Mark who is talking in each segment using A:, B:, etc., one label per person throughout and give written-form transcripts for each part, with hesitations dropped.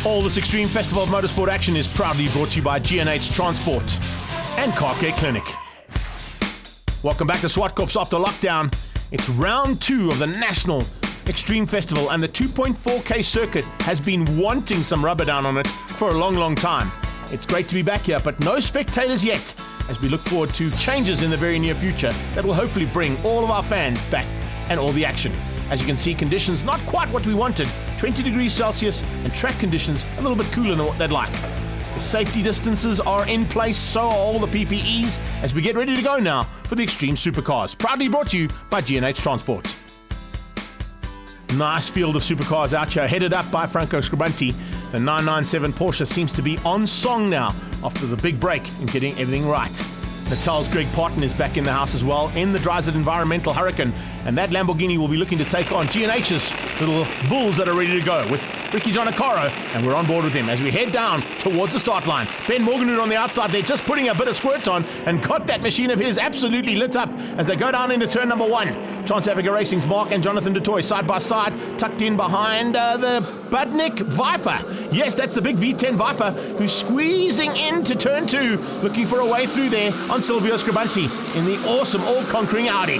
A: All this extreme festival of motorsport action is proudly brought to you by G&H Transport and Car Care Clinic. Welcome back to Zwartkops after lockdown. It's round 2 of the National Extreme Festival, and the 2.4K circuit has been wanting some rubber down on it for a long, long time. It's great to be back here, but no spectators yet, as we look forward to changes in the very near future that will hopefully bring all of our fans back and all the action. As you can see, conditions not quite what we wanted, 20 degrees Celsius, and track conditions a little bit cooler than what they'd like. The safety distances are in place, so are all the PPEs, as we get ready to go now for the Extreme Supercars, proudly brought to you by G&H Transport. Nice field of supercars out here, headed up by Franco Scribanti. The 997 Porsche seems to be on song now after the big break and getting everything right. Natal's Greg Parton is back in the house as well in the Dryzit Environmental Hurricane, and that Lamborghini will be looking to take on G&H's little bulls that are ready to go with Ricky Giannacaro, and we're on board with him as we head down towards the start line. Ben Morganwood on the outside there, just putting a bit of squirt on and got that machine of his absolutely lit up as they go down into turn number 1. Trans Africa Racing's Mark and Jonathan DeToy side by side, tucked in behind the Budnik Viper. Yes, that's the big V10 Viper who's squeezing into turn 2, looking for a way through there on Silvio Scribanti in the awesome all-conquering Audi.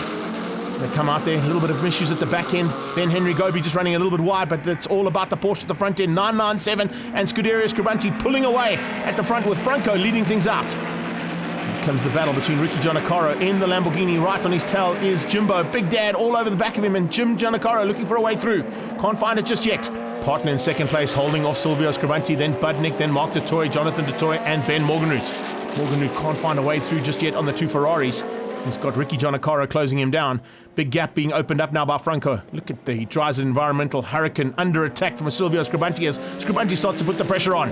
A: They come out there, a little bit of issues at the back end. Then Henry Gobi just running a little bit wide, but it's all about the Porsche at the front end. 997 and Scuderia Scribanti pulling away at the front with Franco leading things out. Here comes the battle between Ricky Giannacaro in the Lamborghini. Right on his tail is Jimbo, Big Dad all over the back of him, and Jim Giannacaro looking for a way through. Can't find it just yet. Partner in second place, holding off Silvio Scribanti, then Budnik, then Mark DeToy, Jonathan DeToy, and Ben Morganwood. Morganwood can't find a way through just yet on the 2 Ferraris. He's got Ricky Giannacaro closing him down. Big gap being opened up now by Franco. Look at the Dryzit Environmental Hurricane under attack from Silvio Scribanti as Scribanti starts to put the pressure on.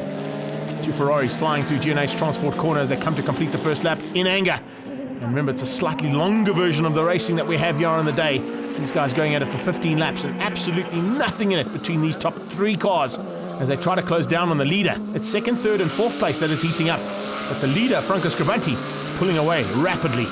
A: 2 Ferraris flying through G&H Transport corner as they come to complete the first lap in anger. And remember, it's a slightly longer version of the racing that we have here on the day. These guys going at it for 15 laps and absolutely nothing in it between these top 3 cars as they try to close down on the leader. It's 2nd, 3rd and 4th place that is heating up. But the leader, Franco Scribanti, is pulling away rapidly.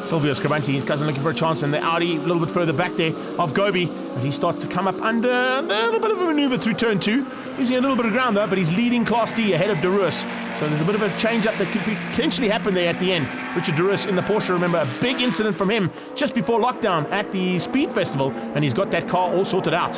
A: Silvio Scribanti, he's guys are looking for a chance, and the Audi a little bit further back there of Gobi as he starts to come up under a little bit of a maneuver through turn 2. Losing a little bit of ground though, but he's leading Class D ahead of De Roos. So there's a bit of a change-up that could potentially happen there at the end. Richard De Roos in the Porsche, remember, a big incident from him just before lockdown at the Speed Festival, and he's got that car all sorted out.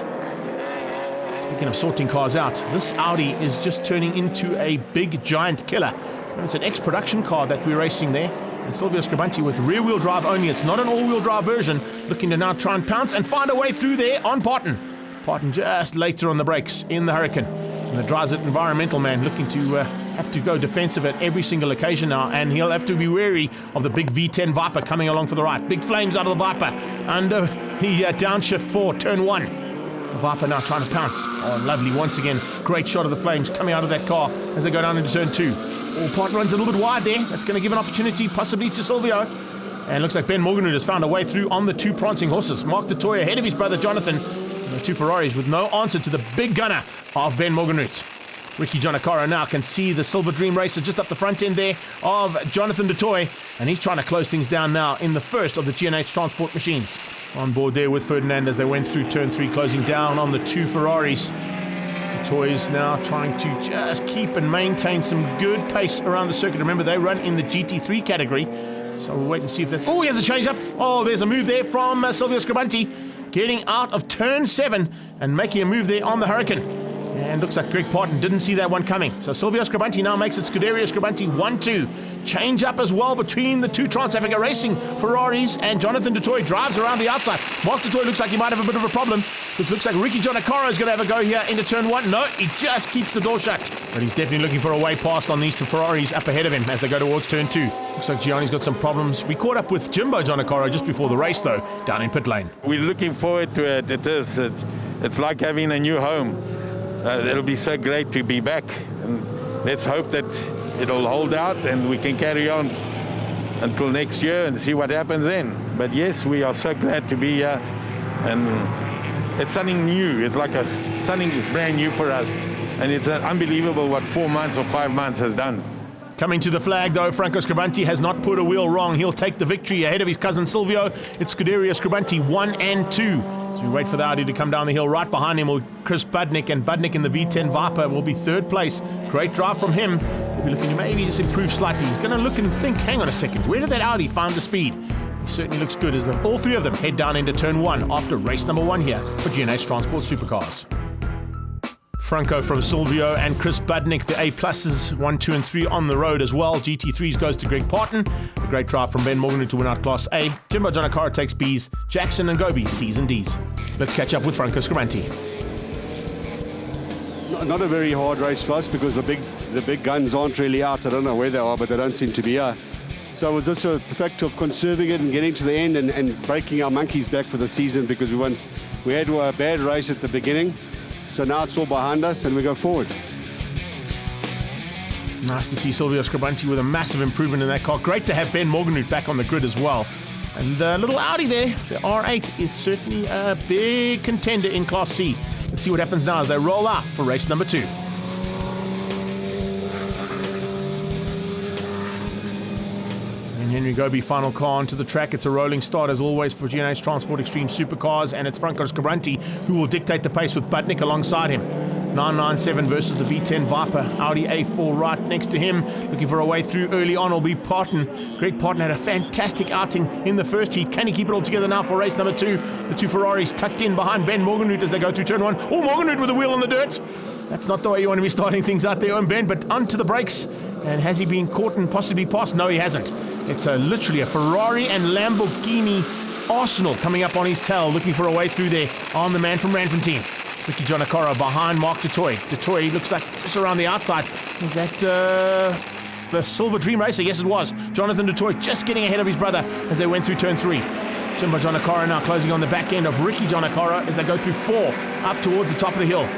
A: Speaking of sorting cars out, this Audi is just turning into a big giant killer. And it's an ex-production car that we're racing there. And Silvio Scribanti with rear-wheel drive only. It's not an all-wheel drive version. Looking to now try and pounce and find a way through there on Parton. Parton just later on the brakes in the Hurricane. And the Dryzit Environmental man looking to have to go defensive at every single occasion now. And he'll have to be wary of the big V10 Viper coming along for the right. Big flames out of the Viper under the downshift for turn 1. The Viper now trying to pounce. Oh, lovely. Once again, great shot of the flames coming out of that car as they go down into turn 2. Parton runs a little bit wide there. That's going to give an opportunity possibly to Silvio. And looks like Ben Morganwood has found a way through on the 2 prancing horses. Mark DeToy ahead of his brother Jonathan. And the 2 Ferraris with no answer to the big gunner of Ben Morganwood. Ricky Giannacaro now can see the Silver Dream Racer just up the front end there of Jonathan DeToy. And he's trying to close things down now in the first of the G&H Transport machines. On board there with Ferdinand as they went through turn 3, closing down on the 2 Ferraris. Toys now trying to just keep and maintain some good pace around the circuit. Remember, they run in the GT3 category. So we'll wait and see if that's... Oh, he has a change up. Oh, there's a move there from Silvio Scribanti getting out of turn 7 and making a move there on the Hurricane. And looks like Greg Parton didn't see that one coming. So Silvio Scribanti now makes it Scuderia Scribanti 1-2. Change up as well between the 2 Trans Africa Racing Ferraris, and Jonathan DeToy drives around the outside. Mark DeToy looks like he might have a bit of a problem. This looks like Ricky Giannacaro is going to have a go here into turn 1. No, he just keeps the door shut. But he's definitely looking for a way past on these 2 Ferraris up ahead of him as they go towards turn 2. Looks like Gianni's got some problems. We caught up with Jimbo Giannacaro just before the race though, down in pit lane.
B: We're looking forward to it. It's like having a new home. It'll be so great to be back, and let's hope that it'll hold out and we can carry on until next year and see what happens then. But yes, we are so glad to be here, and it's something new. It's like something brand new for us, and it's unbelievable what 4 months or 5 months has done.
A: Coming to the flag though, Franco Scribanti has not put a wheel wrong. He'll take the victory ahead of his cousin Silvio. It's Scuderia Scribanti 1 and 2. So we wait for the Audi to come down the hill. Right behind him will Chris Budnick, and Budnick in the V10 Viper will be third place. Great drive from him. He'll be looking to maybe just improve slightly. He's going to look and think, hang on a second, where did that Audi find the speed? He certainly looks good as all three of them head down into turn 1 after race number 1 here for GNH Transport Supercars. Franco from Silvio and Chris Budnick, the A+s 1, 2 and 3 on the road as well. GT3s goes to Greg Parton. A great drive from Ben Morgan to win out Class A. Jimbo Janakara takes Bs. Jackson and Gobi Cs and Ds. Let's catch up with Franco Scrimanti.
C: Not a very hard race for us because the big guns aren't really out. I don't know where they are, but they don't seem to be here. So it was just a fact of conserving it and getting to the end and breaking our monkeys back for the season, because we had a bad race at the beginning. So now it's all behind us and we go forward.
A: Nice to see Silvio Scribanti with a massive improvement in that car. Great to have Ben Morganroot back on the grid as well. And a little Audi there. The R8 is certainly a big contender in Class C. Let's see what happens now as they roll out for race number 2. And Henry Gobi, final car onto the track. It's a rolling start as always for GNH Transport Extreme Supercars, and it's Franco Scribanti who will dictate the pace with Budnick alongside him. 997 versus the V10 Viper. Audi A4 right next to him. Looking for a way through early on will be Parton. Greg Parton had a fantastic outing in the first heat. Can he keep it all together now for race number 2? The two Ferraris tucked in behind Ben Morganroot as they go through turn 1. Oh, Morganroot with a wheel on the dirt. That's not the way you want to be starting things out there on Ben, but onto the brakes. And has he been caught and possibly passed? No, he hasn't. It's literally a Ferrari and Lamborghini arsenal coming up on his tail, looking for a way through there on the man from Ranfantine. Ricky Jonakora behind Mark Dutoy. Dutoy looks like just around the outside. Was that the Silver Dream Racer? Yes, it was. Jonathan Dutoy just getting ahead of his brother as they went through turn 3. Jimbo Jonakora now closing on the back end of Ricky Jonakora as they go through 4 up towards the top of the hill.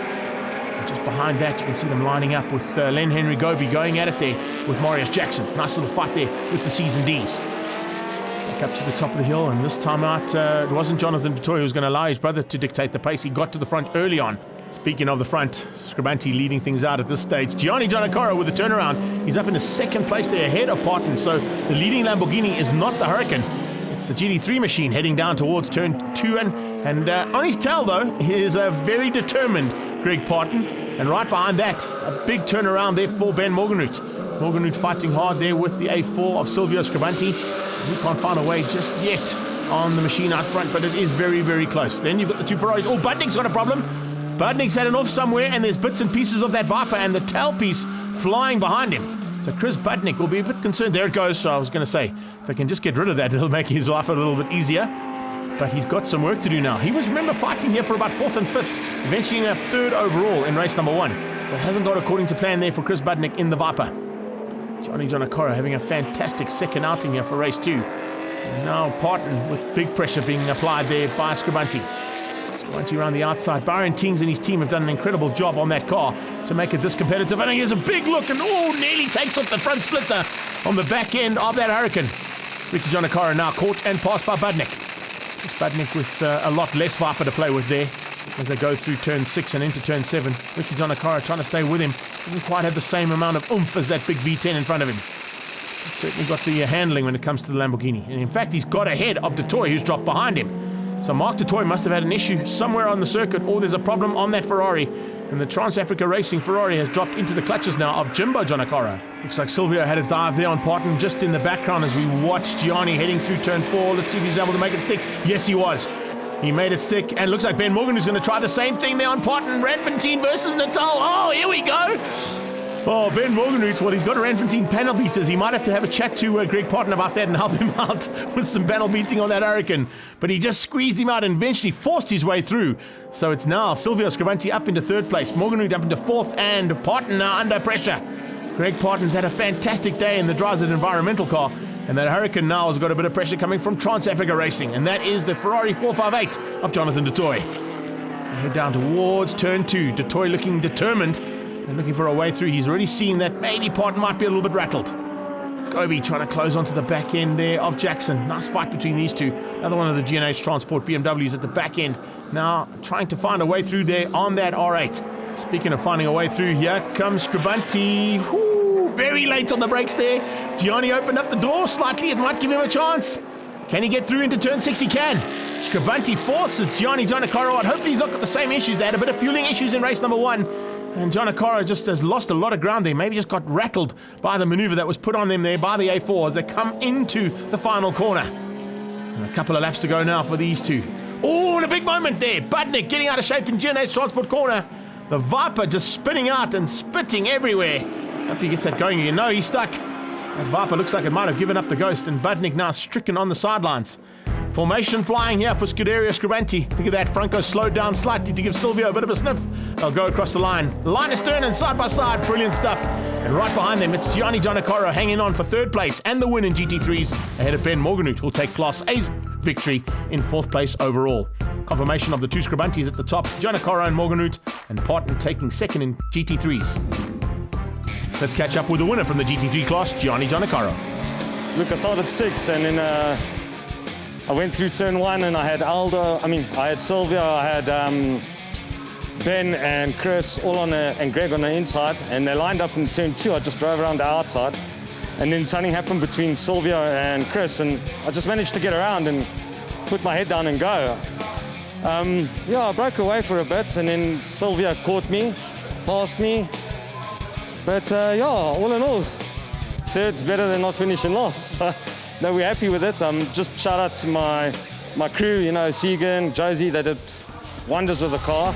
A: Just behind that, you can see them lining up with Len Henry Gobi going at it there with Marius Jackson. Nice little fight there with the C's and D's. Back up to the top of the hill, and this time out, it wasn't Jonathan Dutoy who was going to allow his brother to dictate the pace. He got to the front early on. Speaking of the front, Scribanti leading things out at this stage. Gianni Jonakora with the turnaround. He's up in the second place there ahead of Parton. So the leading Lamborghini is not the Huracan. It's the GT3 machine heading down towards turn 2. And on his tail, though, is a very determined Greg Parton. And right behind that, a big turnaround there for Ben Morganroot. Morganroot fighting hard there with the A4 of Silvio Scribanti. He can't find a way just yet on the machine out front, but it is very, very close. Then you've got the two Ferraris. Oh, Budnick's got a problem. Budnick's had an off somewhere, and there's bits and pieces of that Viper and the tailpiece flying behind him. So Chris Budnick will be a bit concerned. There it goes. So I was going to say, if they can just get rid of that, it'll make his life a little bit easier. But he's got some work to do now. He was, remember, fighting here for about 4th and 5th, eventually up 3rd overall in race number 1. So it hasn't gone according to plan there for Chris Budnick in the Viper. Johnny Jonakora having a fantastic second outing here for race 2. And now Parton with big pressure being applied there by Scribanti. Scribanti around the outside. Byron Tings and his team have done an incredible job on that car to make it this competitive. And here's a big look, and nearly takes off the front splitter on the back end of that Huracan. Ricky Jonakora now caught and passed by Budnick. Budnick with a lot less Viper to play with there as they go through turn 6 and into turn 7. Ricky Jonakora trying to stay with him. Doesn't quite have the same amount of oomph as that big V10 in front of him. He's certainly got the handling when it comes to the Lamborghini. And in fact, he's got ahead of Dutoy, who's dropped behind him. So Mark Dutoy must have had an issue somewhere on the circuit, or there's a problem on that Ferrari. And the Trans-Africa Racing Ferrari has dropped into the clutches now of Jimbo Jonakora. Looks like Silvio had a dive there on Parton just in the background as we watch Gianni heading through turn 4. Let's see if he's able to make it stick. Yes, he was. He made it stick, and looks like Ben Morgan is going to try the same thing there on Parton. Ranfantine versus Natal. Oh, here we go. Oh, Ben Morganroot, well, he's got a Ranfantine panel beaters. He might have to have a chat to Greg Parton about that and help him out with some panel beating on that Huracan. But he just squeezed him out and eventually forced his way through. So it's now Silvio Scribanti up into 3rd place, Morganroot up into 4th, and Parton now under pressure. Greg Parton's had a fantastic day and the drives an environmental car. And that Huracan now has got a bit of pressure coming from Trans-Africa Racing. And that is the Ferrari 458 of Jonathan Dutoy. Head down towards turn 2. Dutoy looking determined and looking for a way through. He's already seen that maybe Parton might be a little bit rattled. Gobi trying to close onto the back end there of Jackson. Nice fight between these two. Another one of the GNH Transport BMWs at the back end. Now trying to find a way through there on that R8. Speaking of finding a way through, here comes Scribanti. Very late on the brakes there. Gianni opened up the door slightly. It might give him a chance. Can he get through into turn 6? He can. Scribante forces Gianni Giannacaro out. Hopefully he's not got the same issues. They had a bit of fueling issues in race number 1. And Giannacaro just has lost a lot of ground there. Maybe just got rattled by the maneuver that was put on them there by the A4 as they come into the final corner. And a couple of laps to go now for these two. Oh, and a big moment there. Budnik getting out of shape in GNH Transport corner. The Viper just spinning out and spitting everywhere. Hopefully he gets that going again. No, he's stuck. That Viper looks like it might have given up the ghost, and Budnik now stricken on the sidelines. Formation flying here for Scuderia Scribante. Look at that, Franco slowed down slightly to give Silvio a bit of a sniff. They'll go across the line. Line astern and side by side, brilliant stuff. And right behind them, it's Gianni Giannacaro hanging on for 3rd place and the win in GT3s ahead of Ben Morganhout, who'll take Class A's victory in 4th place overall. Confirmation of the two Scribantes at the top, Giannacaro and Morganhout, and Parton taking 2nd in GT3s. Let's catch up with the winner from the GT3 class, Gianni Giannacaro.
D: Look, I started 6, and then I went through turn 1, and I had I had Silvio, I had Ben and Chris all on and Greg on the inside, and they lined up in turn 2. I just drove around the outside, and then something happened between Silvio and Chris, and I just managed to get around and put my head down and go. I broke away for a bit, and then Silvio caught me, passed me. But all in all, 3rd's better than not finishing last. So, no, we're happy with it. Just shout out to my crew, Segan, Josie, they did wonders with the car.